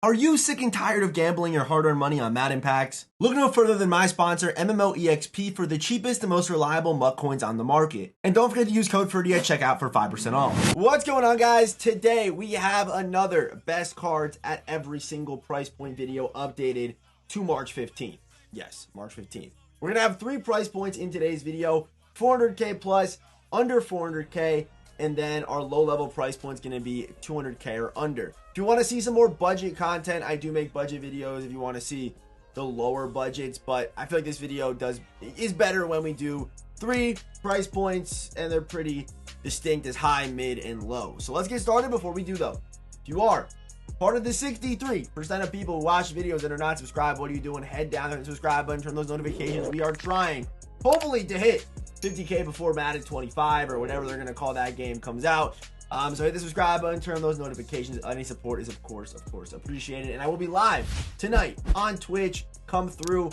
Are you sick and tired of gambling your hard-earned money on Madden packs? Look no further than my sponsor, MMOEXP, for the cheapest and most reliable MUT coins on the market. And don't forget to use code Ferdy at checkout for 5% off. What's going on, guys? Today we have another best cards at every single price point video updated to March 15th. Yes, March 15th. We're going to have 3 price points in today's video: 400k plus, under 400k, and then our low-level price point is going to be 200k or under. If you want to see some more budget content, I do make budget videos if you want to see the lower budgets, but I feel like this video is better when we do 3 price points and they're pretty distinct as high, mid, and low. So let's get started. Before we do though, if you are part of the 63% of people who watch videos that are not subscribed, what are you doing? Head down there and subscribe button, turn those notifications. We are trying, hopefully, to hit 50k before Madden 25 or whatever they're going to call that game comes out. So hit the subscribe button, turn on those notifications. Any support is of course appreciated. And I will be live tonight on Twitch. Come through,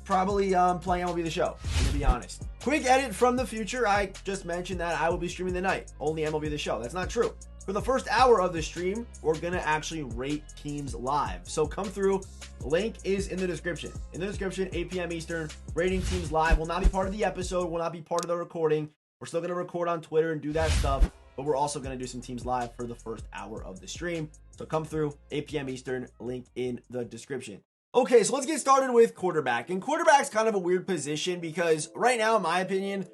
probably playing MLB The Show, to be honest. Quick edit from the future. I just mentioned that I will be streaming tonight, only MLB The Show. That's not true. For the first hour of the stream, we're gonna actually rate teams live. So come through. Link is in the description. In the description, 8 p.m. Eastern. Rating teams live will not be part of the episode, will not be part of the recording. We're still gonna record on Twitter and do that stuff, but we're also going to do some teams live for the first hour of the stream. So come through, 8 p.m. Eastern, link in the description. Okay, so let's get started with quarterback. And quarterback's kind of a weird position because right now, in my opinion,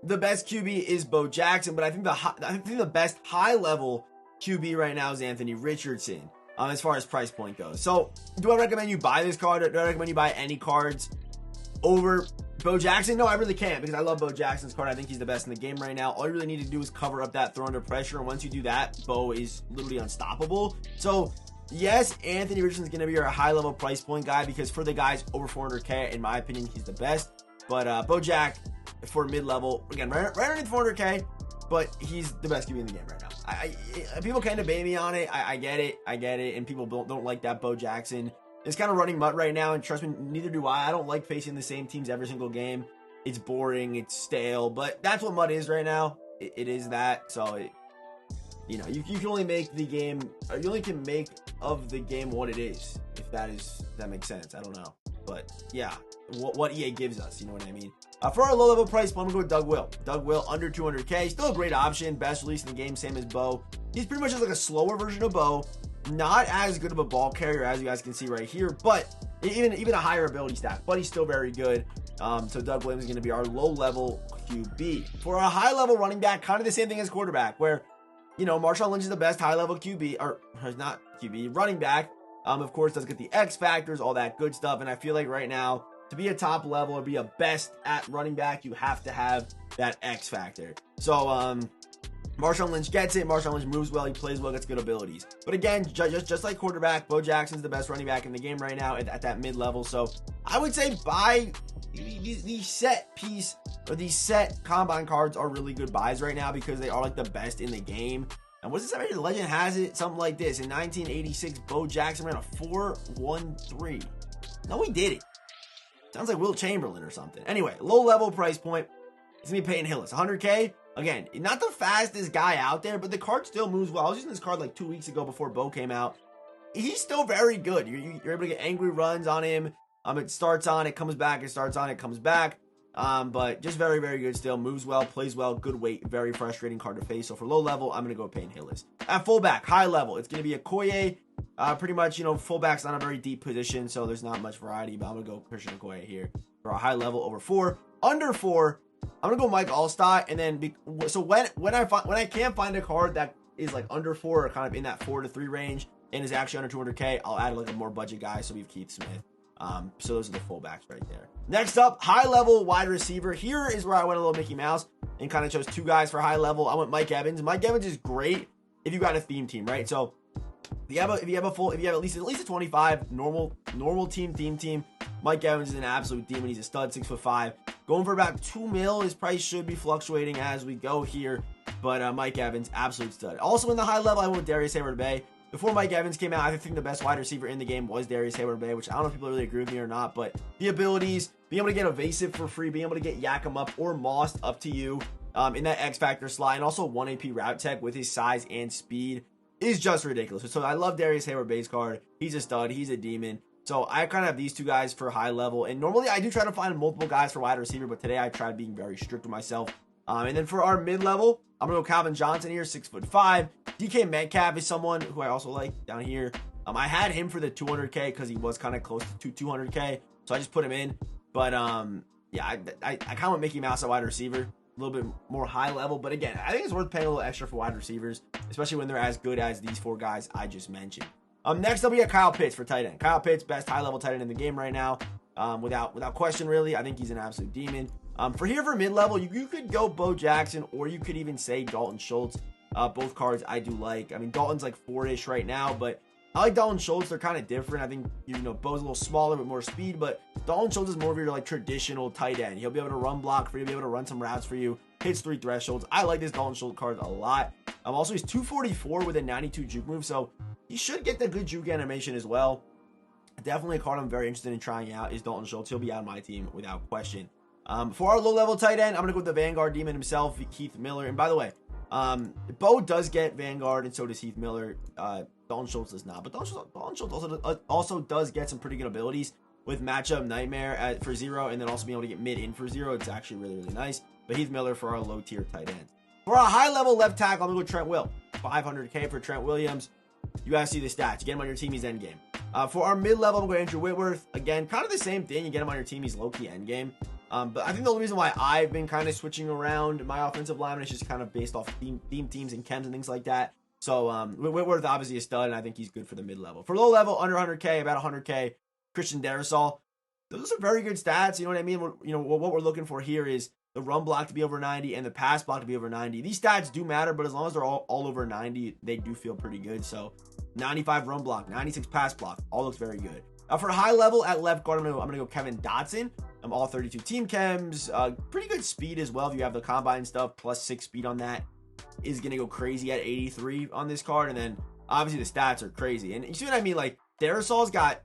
the best QB is Bo Jackson, but I think the best high-level QB right now is Anthony Richardson, as far as price point goes. So do I recommend you buy this card? Do I recommend you buy any cards over Bo Jackson? No, I really can't, because I love Bo Jackson's card. I think he's the best in the game right now. All you really need to do is cover up that throw under pressure, and once you do that, Bo is literally unstoppable. So yes, Anthony Richardson's going to be your high-level price point guy, because for the guys over 400k, in my opinion, he's the best. But Bo Jack for mid-level, again, right underneath 400k, but he's the best QB in the game right now. People kind of debate me on it. I get it, and people don't like that Bo Jackson is kind of running MUT right now, and trust me, neither do I. I don't like facing the same teams every single game. It's boring, it's stale, but that's what MUT is right now. It is that. So, you can only make the game, or you only can make of the game what it is, if that makes sense. I don't know, but yeah, what EA gives us, you know what I mean? For our low-level price point, I'm going to go with Doug Will. Doug Will, under 200k, still a great option. Best release in the game, same as Bo. He's pretty much just like a slower version of Bo. Not as good of a ball carrier as you guys can see right here, but even a higher ability stack, but he's still very good. So Doug Williams is going to be our low-level QB. For a high-level running back, kind of the same thing as quarterback, where, Marshawn Lynch is the best high-level QB, or not QB, running back. Of course, does get the X factors, all that good stuff, and I feel like right now, to be a top level or be a best at running back, you have to have that X factor. So, Marshawn Lynch gets it. Marshawn Lynch moves well. He plays well, gets good abilities. But again, just like quarterback, Bo Jackson's the best running back in the game right now at that mid-level. So I would say buy the set piece, or these set combine cards are really good buys right now because they are like the best in the game. And what's this? The legend has it something like this. In 1986, Bo Jackson ran a 4.13. No, he did it. Sounds like Will Chamberlain or something. Anyway, low-level price point. It's going to be Peyton Hillis. 100k. Again, not the fastest guy out there, but the card still moves well. I was using this card like 2 weeks ago before Bo came out. He's still very good. You're able to get angry runs on him. It starts on, it comes back, it starts on, it comes back. But just very, very good still. Moves well, plays well, good weight, very frustrating card to face. So for low level, I'm going to go with Peyton Hillis. At fullback, high level, it's going to be a Okoye. Pretty much, fullback's not a very deep position, so there's not much variety, but I'm going to go Christian Okoye here for a high level over 4. Under 4, I'm gonna go Mike Allstott, and then so when I can't find a card that is like under 4 or kind of in that 4 to 3 range and is actually under 200k, I'll add like a more budget guy. So we have Keith Smith. So those are the fullbacks right there. Next up, high level wide receiver. Here is where I went a little Mickey Mouse and kind of chose 2 guys for high level. I went Mike Evans. Mike Evans is great if you got a theme team, right? So if you have at least a 25 normal theme team, Mike Evans is an absolute demon. He's a stud, 6'5". Going for about 2 mil. His price should be fluctuating as we go here, but Mike Evans, absolute stud. Also in the high level, I went with Darius Hayward-Bay. Before Mike Evans came out, I think the best wide receiver in the game was Darius Hayward-Bay, which I don't know if people really agree with me or not, but the abilities, being able to get evasive for free, being able to get Yak him up or Mossed up to you in that X Factor slot, and also 1 AP route tech with his size and speed is just ridiculous. So I love Darius Hayward base card. He's a stud. He's a demon. So I kind of have these two guys for high level. And normally I do try to find multiple guys for wide receiver, but today I tried being very strict with myself. And then for our mid-level, I'm going to go Calvin Johnson here, 6'5". DK Metcalf is someone who I also like down here. I had him for the 200K because he was kind of close to 200K. So I just put him in. But yeah, I kind of want Mickey Mouse at wide receiver. A little bit more high level. But again, I think it's worth paying a little extra for wide receivers, especially when they're as good as these four guys I just mentioned. Next up, we got Kyle Pitts for tight end. Kyle Pitts, best high-level tight end in the game right now. Without question, really. I think he's an absolute demon. For mid-level, you could go Bo Jackson, or you could even say Dalton Schultz. Both cards I do like. I mean, Dalton's like 4-ish right now, but I like Dalton Schultz. They're kind of different. I think, Bo's a little smaller with more speed, but Dalton Schultz is more of your like traditional tight end. He'll be able to run block for you, be able to run some routes for you, hits 3 thresholds. I like this Dalton Schultz card a lot. Also, he's 244 with a 92 juke move, so he should get the good juke animation as well. Definitely a card I'm very interested in trying out is Dalton Schultz. He'll be on my team without question. For our low-level tight end, I'm going to go with the Vanguard Demon himself, Heath Miller. And by the way, Bo does get Vanguard, and so does Heath Miller. Dalton Schultz does not. But Dalton Schultz also does get some pretty good abilities with Matchup Nightmare for 0, and then also being able to get mid-in for 0. It's actually really, really nice. But Heath Miller for our low-tier tight end. For our high-level left tackle, I'm going to go Trent Will. 500K for Trent Williams. You guys see the stats. You get him on your team, he's endgame. For our mid-level, I'm going Andrew Whitworth. Again, kind of the same thing. You get him on your team, he's low-key endgame. But I think the only reason why I've been kind of switching around my offensive lineman is just kind of based off theme teams and chems and things like that. So Whitworth obviously a stud, and I think he's good for the mid-level. For low-level, under 100K, about 100K, Christian Darrisaw. Those are very good stats. You know what I mean? What we're looking for here is the run block to be over 90 and the pass block to be over 90. These stats do matter, but as long as they're all over 90, they do feel pretty good. So 95 run block, 96 pass block, all looks very good. For high level at left guard, I'm gonna go Kevin Dotson. I'm all 32 team chems, pretty good speed as well. If you have the combine stuff, plus 6 speed on that is gonna go crazy at 83 on this card. And then obviously the stats are crazy. And you see what I mean? Like Darrisaw's got,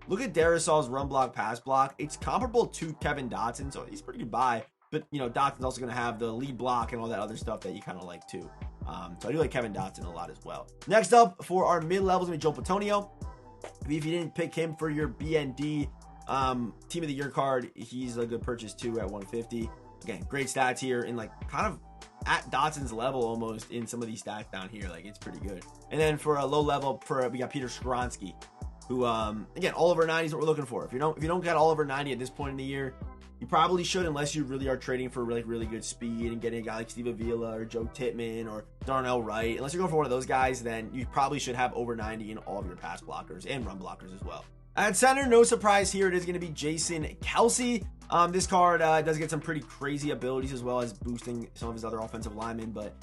look at Darrisaw's run block, pass block. It's comparable to Kevin Dotson, so he's pretty good buy. But, Dotson's also going to have the lead block and all that other stuff that you kind of like, too. So I do like Kevin Dotson a lot as well. Next up, for our mid-levels, Joe Patonio. If you didn't pick him for your BND Team of the Year card, he's a good purchase, too, at 150. Again, great stats here in, like, kind of at Dotson's level almost in some of these stats down here. Like, it's pretty good. And then for a low level, we got Peter Skronsky, who, again, all over 90 is what we're looking for. If you don't get all over 90 at this point in the year, you probably should, unless you really are trading for really good speed and getting a guy like Steve Avila or Joe Tittman or Darnell Wright. Unless you're going for one of those guys, then you probably should have over 90 in all of your pass blockers and run blockers as well. At center, no surprise here, it is going to be Jason Kelce. This card does get some pretty crazy abilities as well as boosting some of his other offensive linemen, but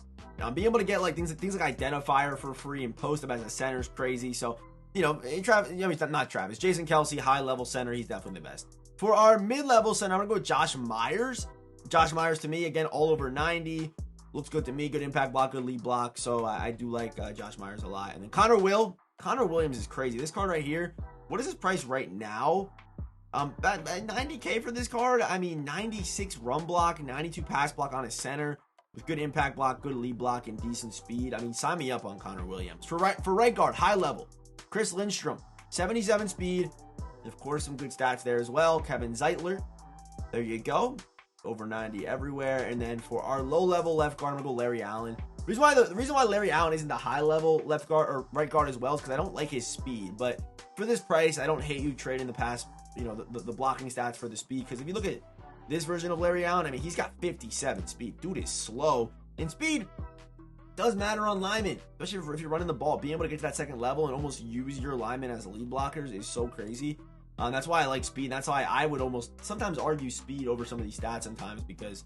being able to get like things like Identifier for free and post him as a center is crazy. So, Jason Kelce, high level center, he's definitely the best. For our mid-level center, I'm going to go with Josh Myers. Josh Myers, to me, again, all over 90. Looks good to me. Good impact block, good lead block. So I do like Josh Myers a lot. And then Connor Williams is crazy. This card right here, what is his price right now? 90K for this card. I mean, 96 run block, 92 pass block on his center with good impact block, good lead block, and decent speed. I mean, sign me up on Connor Williams. For right guard, high level, Chris Lindstrom, 77 speed. Of course, some good stats there as well. Kevin Zeitler. There you go. Over 90 everywhere. And then for our low-level left guard, I'm going to go Larry Allen. The reason why Larry Allen isn't the high-level left guard or right guard as well is because I don't like his speed. But for this price, I don't hate you trading the past, the blocking stats for the speed. Because if you look at this version of Larry Allen, I mean, he's got 57 speed. Dude is slow. And speed does matter on linemen, especially if you're running the ball. Being able to get to that second level and almost use your linemen as lead blockers is so crazy. That's why I like speed. That's why I would almost sometimes argue speed over some of these stats sometimes because,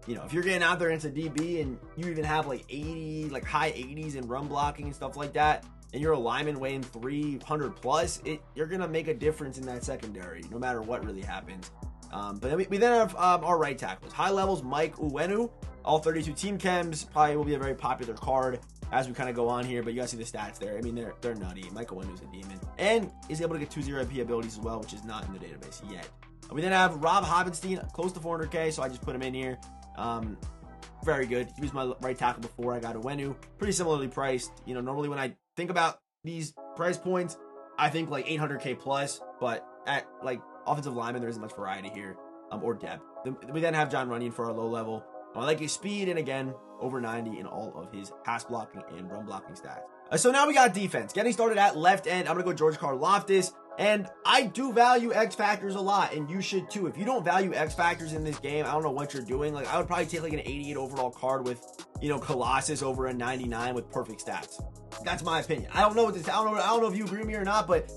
if you're getting out there into DB and you even have like 80, like high 80s in run blocking and stuff like that, and you're a lineman weighing 300 plus, you're going to make a difference in that secondary no matter what really happens. But then we then have our right tackles. High levels, Mike Uwenu, all 32 team chems, probably will be a very popular card as we kind of go on here, but you guys see the stats there. I mean, they're nutty. Mike Uwenu's a demon. And is able to get 2-0 MP abilities as well, which is not in the database yet. We then have Rob Hobbenstein, close to 400K, so I just put him in here. very good. He was my right tackle before I got Owenu. Pretty similarly priced. You know, normally when I think about these price points, I think like 800K plus, but at like offensive lineman, there isn't much variety here, or depth. We then have John Runyon for our low level. I like his speed, and again, over 90 in all of his pass blocking and run blocking stats. So now we got defense. Getting started at left end, I'm going to go George Karlaftis. And I do value X factors a lot, and you should too. If you don't value X factors in this game, I don't know what you're doing. Like, I would probably take like an 88 overall card with, you know, Colossus over a 99 with perfect stats. That's my opinion. I don't know what this. I don't know if you agree with me or not, but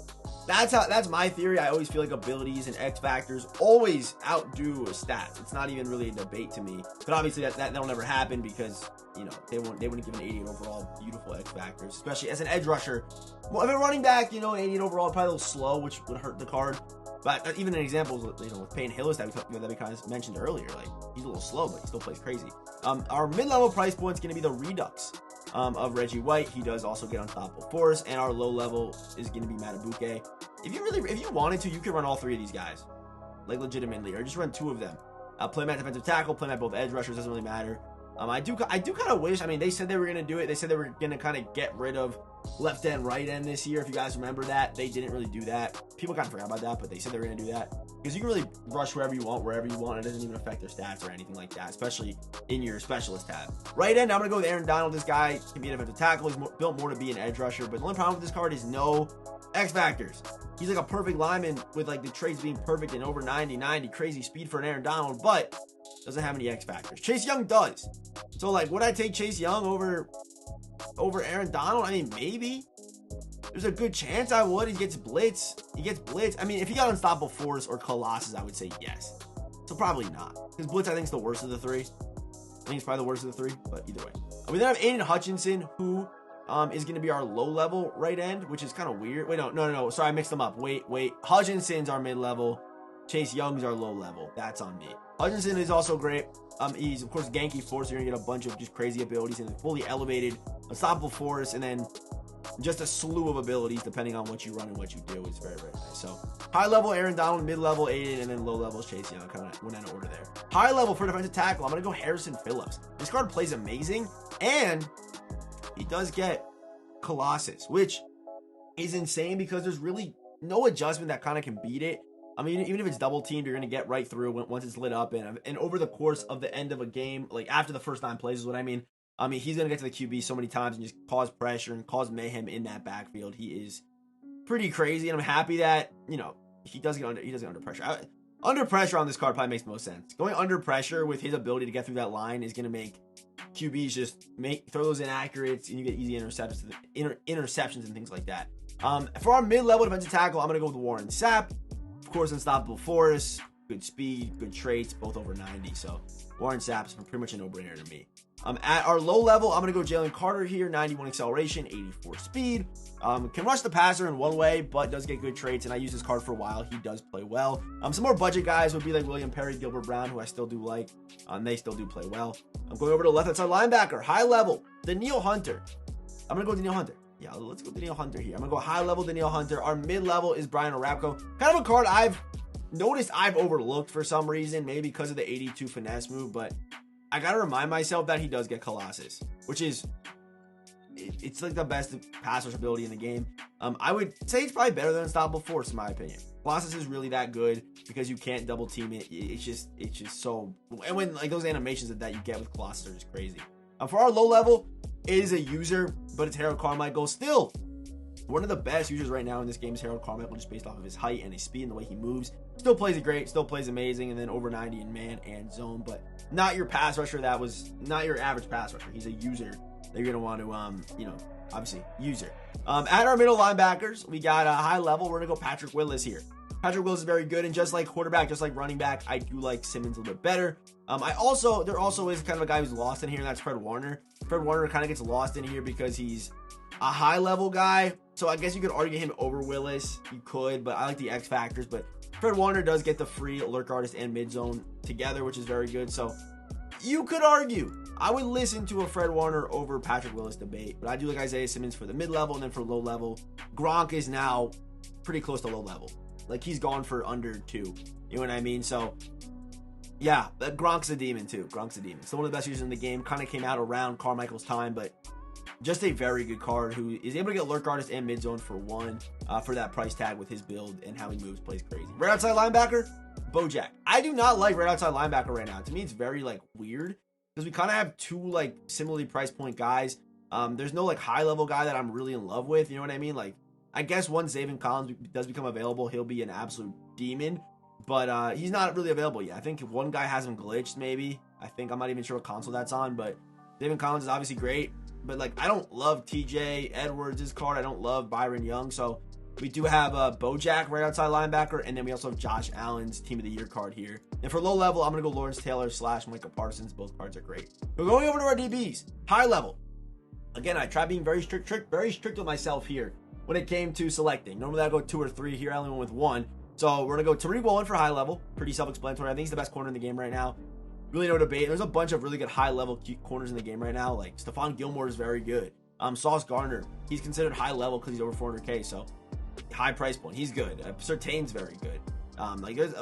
that's my theory. I always feel like abilities and X factors always outdo stats. It's not even really a debate to me. But obviously that'll never happen because, you know, they wouldn't give an 88 overall beautiful X factors, especially as an edge rusher. Well, if a running back, you know, 88 overall, probably a little slow, which would hurt the card. But even in examples, you know, with Payne Hillis that we kind of mentioned earlier, like, he's a little slow, but he still plays crazy. Our mid-level price point is going to be the Redux of Reggie White. He does also get unstoppable force, and our low level is going to be Matabuke. If you wanted to, you could run all three of these guys, like, legitimately, or just run two of them. Play them at defensive tackle, play them at both edge rushers, doesn't really matter. I do kind of wish, I mean, they said they were going to do it. They said they were going to kind of get rid of left end, right end this year. If you guys remember that, they didn't really do that. People kind of forgot about that, but they said they were going to do that because you can really rush wherever you want. It doesn't even affect their stats or anything like that, especially in your specialist tab. Right end, I'm going to go with Aaron Donald. This guy can be an defensive tackle. He's built more to be an edge rusher, but the only problem with this card is no X factors. He's like a perfect lineman with like the traits being perfect and over 90, crazy speed for an Aaron Donald, but doesn't have any X factors. Chase Young does. So, like, would I take Chase Young over Aaron Donald? I mean, maybe. There's a good chance I would. He gets blitz. I mean, if he got unstoppable force or Colossus, I would say yes. So probably not. Because blitz, I think, is the worst of the three. I think it's probably the worst of the three, but either way. We then have Aiden Hutchinson, who is going to be our low-level right end, which is kind of weird. Wait, no. Sorry, I mixed them up. Wait. Hutchinson's our mid-level. Chase Young's our low-level. That's on me. Hutchinson is also great. He's, of course, Genki Force. So you're going to get a bunch of just crazy abilities and fully elevated unstoppable force, and then just a slew of abilities depending on what you run and what you do. It's very, very nice. So high level Aaron Donald, mid level Aiden, and then low level Chase Young. Kind of went out of order there. High level for defensive tackle, I'm going to go Harrison Phillips. This card plays amazing, and he does get Colossus, which is insane because there's really no adjustment that kind of can beat it. I mean, even if it's double teamed, you're going to get right through once it's lit up. And over the course of the end of a game, like after the first 9 plays is what I mean. He's going to get to the QB so many times and just cause pressure and cause mayhem in that backfield. He is pretty crazy, and I'm happy that, you know, he does get under pressure. Under pressure on this card probably makes the most sense. Going under pressure with his ability to get through that line is going to make QBs just throw those inaccurates, and you get easy interceptions and things like that. For our mid-level defensive tackle, I'm going to go with Warren Sapp. Of course, unstoppable force, good speed, good traits, both over 90. So Warren Sapp is pretty much a no-brainer to me. At our low level, I'm going to go Jalen Carter here, 91 acceleration, 84 speed. Can rush the passer in one way, but does get good traits, and I use this card for a while. He does play well. Some more budget guys would be like William Perry, Gilbert Brown, who I still do like. They still do play well. I'm going over to left-hand side linebacker, high level, Danielle Hunter. I'm going to go Danielle Hunter. Yeah, let's go Danielle Hunter here. I'm going to go high level Danielle Hunter. Our mid-level is Brian Arapco. Kind of a card I've noticed I've overlooked for some reason, maybe because of the 82 finesse move, but I got to remind myself that he does get Colossus, which is, it's like the best pass rush ability in the game. I would say it's probably better than Unstoppable Force in my opinion. Colossus is really that good because you can't double team it. It's just so, and when like those animations that you get with Colossus are just crazy. For our low level, it is a user, but it's Harold Carmichael. Still, one of the best users right now in this game is Harold Carmichael, just based off of his height and his speed and the way he moves. Still plays it great, still plays amazing, and then over 90 in man and zone, but not your pass rusher. That was not your average pass rusher. He's a user that you're going to want to, obviously, user. At our middle linebackers, we got a high level. We're going to go Patrick Willis here. Patrick Willis is very good, and just like quarterback, just like running back, I do like Simmons a little bit better. There also is kind of a guy who's lost in here, and that's Fred Warner. Fred Warner kind of gets lost in here because he's a high level guy. So I guess you could argue him over Willis. You could, but I like the X factors. But Fred Warner does get the free lurk artist and mid zone together, which is very good. So you could argue. I would listen to a Fred Warner over Patrick Willis debate, but I do like Isaiah Simmons for the mid level, and then for low level, Gronk is now pretty close to low level. Like he's gone for under 2. You know what I mean? So Yeah, Gronk's a demon too. Gronk's a demon. Still one of the best users in the game. Kind of came out around Carmichael's time, but just a very good card who is able to get lurk artist and mid zone for one for that price tag with his build and how he moves, plays crazy. Right outside linebacker, Bojack. I do not like right outside linebacker right now. To me, it's very like weird because we kind of have two like similarly price point guys. There's no like high level guy that I'm really in love with. You know what I mean? Like, I guess once Zaven Collins does become available, he'll be an absolute demon. But he's not really available yet. I think one guy has him glitched, maybe. I'm not even sure what console that's on, but Zaven Collins is obviously great. But, like, I don't love TJ Edwards' card. I don't love Byron Young. So, we do have Bojack right outside linebacker, and then we also have Josh Allen's Team of the Year card here. And for low level, I'm going to go Lawrence Taylor / Micah Parsons. Both cards are great. We're going over to our DBs. High level. Again, I try being very strict with myself here when it came to selecting. Normally, I go 2 or 3. Here, I only went with 1. So we're going to go Tariq Woolen for high level. Pretty self-explanatory. I think he's the best corner in the game right now. Really no debate. There's a bunch of really good high-level corners in the game right now. Like, Stephon Gilmore is very good. Sauce Gardner, he's considered high level because he's over 400K. So, high price point. He's good. Surtain's very good.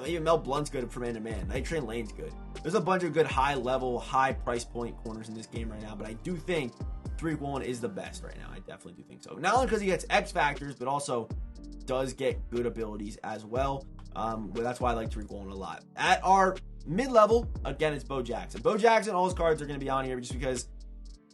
Even Mel Blunt's good for man-to-man. Night Train Lane's good. There's a bunch of good high-level, high price point corners in this game right now. But I do think Tariq Woolen is the best right now. I definitely do think so. Not only because he gets X factors, but also does get good abilities as well. But that's why I like Tariq Woolen a lot. At our mid-level, again, it's Bo Jackson. Bo Jackson, all his cards are going to be on here just because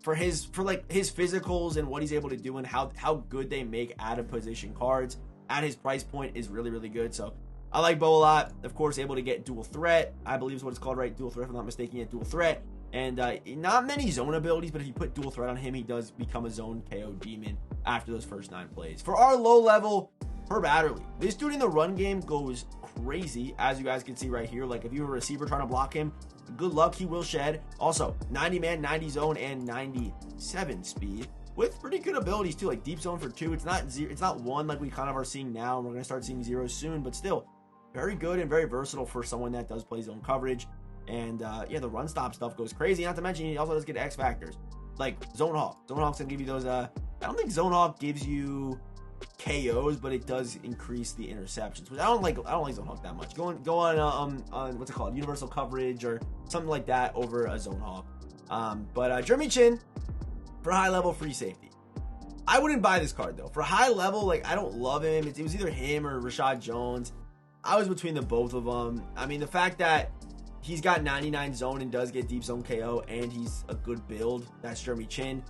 for his physicals and what he's able to do and how good they make out of position cards at his price point is really, really good. So I like Bo a lot. Of course, able to get dual threat, I believe is what it's called, right? Dual threat, if I'm not mistaken, yeah, dual threat. And not many zone abilities, but if you put dual threat on him, he does become a zone KO demon after those first 9 plays. For our low level, Herb Adderley. This dude in the run game goes crazy, as you guys can see right here. Like, if you're a receiver trying to block him, good luck, he will shed. Also, 90 man, 90 zone, and 97 speed with pretty good abilities too, like deep zone for 2. It's not 1 like we kind of are seeing now, and we're going to start seeing 0 soon, but still very good and very versatile for someone that does play zone coverage. And yeah, the run stop stuff goes crazy. Not to mention, he also does get X factors like Zone Hawk. Zone Hawk's gonna give you those. I don't think Zone Hawk gives you KOs, but it does increase the interceptions, which I don't like Zone Hawk that much. Go on what's it called, universal coverage or something like that over a Zone Hawk. But Jeremy Chin for high level free safety. I wouldn't buy this card though. For high level, like, I don't love him. It was either him or Rashad Jones. I was between the both of them. I mean, the fact that he's got 99 zone and does get deep zone KO, and he's a good build. That's Jeremy Chin.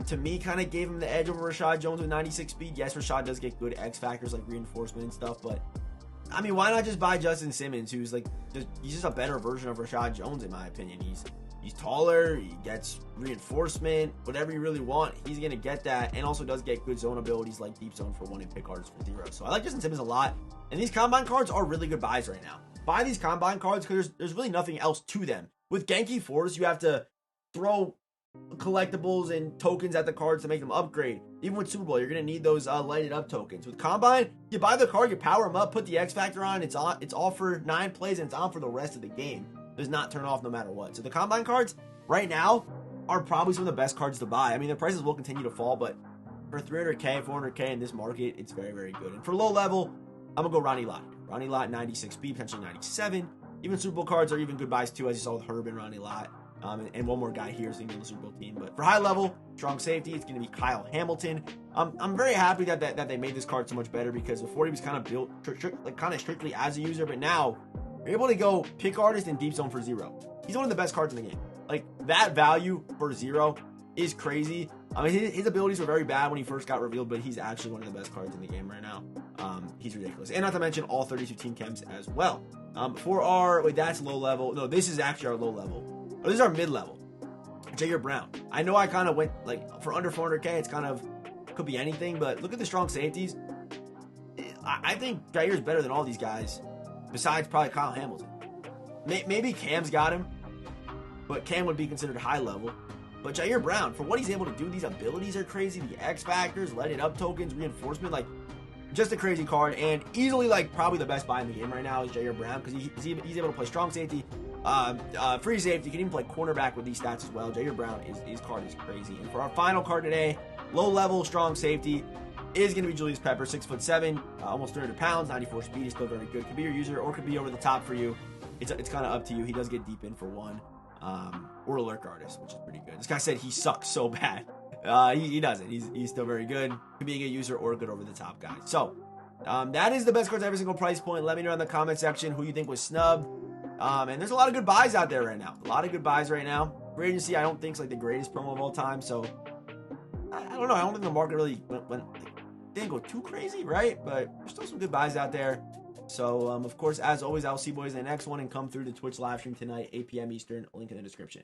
To me, kind of gave him the edge over Rashad Jones with 96 speed. Yes, Rashad does get good X factors like reinforcement and stuff, but I mean, why not just buy Justin Simmons, who's like, he's just a better version of Rashad Jones in my opinion. He's taller, he gets reinforcement, whatever you really want, he's gonna get that, and also does get good zone abilities like deep zone for 1 and pick artists for 0. So I like Justin Simmons a lot, and these combine cards are really good buys right now. Buy these combine cards because there's really nothing else to them. With Genki Force, you have to throw collectibles and tokens at the cards to make them upgrade. Even with Super Bowl, you're going to need those lighted up tokens. With Combine, you buy the card, you power them up, put the X Factor on, it's all for 9 plays, and it's on for the rest of the game. It does not turn off no matter what. So the Combine cards, right now, are probably some of the best cards to buy. I mean, their prices will continue to fall, but for 300K, 400K in this market, it's very, very good. And for low level, I'm going to go Ronnie Lott. Ronnie Lott, 96 speed, potentially 97. Even Super Bowl cards are even good buys too, as you saw with Herb and Ronnie Lott. And one more guy here, so you can get the Super Bowl team. But for high level, strong safety, it's going to be Kyle Hamilton. I'm very happy that they made this card so much better, because before he was kind of built strictly as a user, but now you're able to go pick artist and deep zone for 0. He's one of the best cards in the game. Like, that value for 0 is crazy. I mean, his abilities were very bad when he first got revealed, but he's actually one of the best cards in the game right now. He's ridiculous. And not to mention all 32 team chems as well. For our, wait, that's low level. No, this is actually our low level. Oh, this is our mid level. Jair Brown. I know I kind of went, like, for under 400K, it's kind of, could be anything, but look at the strong safeties. I think Jair's better than all these guys, besides probably Kyle Hamilton. Maybe Cam's got him, but Cam would be considered high level. But Jair Brown, for what he's able to do, these abilities are crazy. The X Factors, lighted up tokens, reinforcement, like, just a crazy card. And easily, like, probably the best buy in the game right now is Jair Brown, because he's able to play strong safety, free safety. You can even play cornerback with these stats as well. Jair Brown, his card is crazy. And for our final card today, low level, strong safety, is going to be Julius Pepper, 6'7", almost 300 pounds, 94 speed. He's still very good. Could be your user or could be over the top for you. it's kind of up to you. He does get deep in for 1. Or a lurk artist, which is pretty good. This guy said he sucks so bad. He doesn't. He's still very good. Could be a good user or a good over the top guy. So that is the best cards at every single price point. Let me know in the comment section who you think was snubbed. And there's a lot of good buys out there right now. A lot of good buys right now. Free agency, I don't think is like the greatest promo of all time. So I don't know. I don't think the market really didn't go too crazy, right? But there's still some good buys out there. So, of course, as always, I'll see you boys in the next one and come through the Twitch live stream tonight, 8 p.m. Eastern. Link in the description.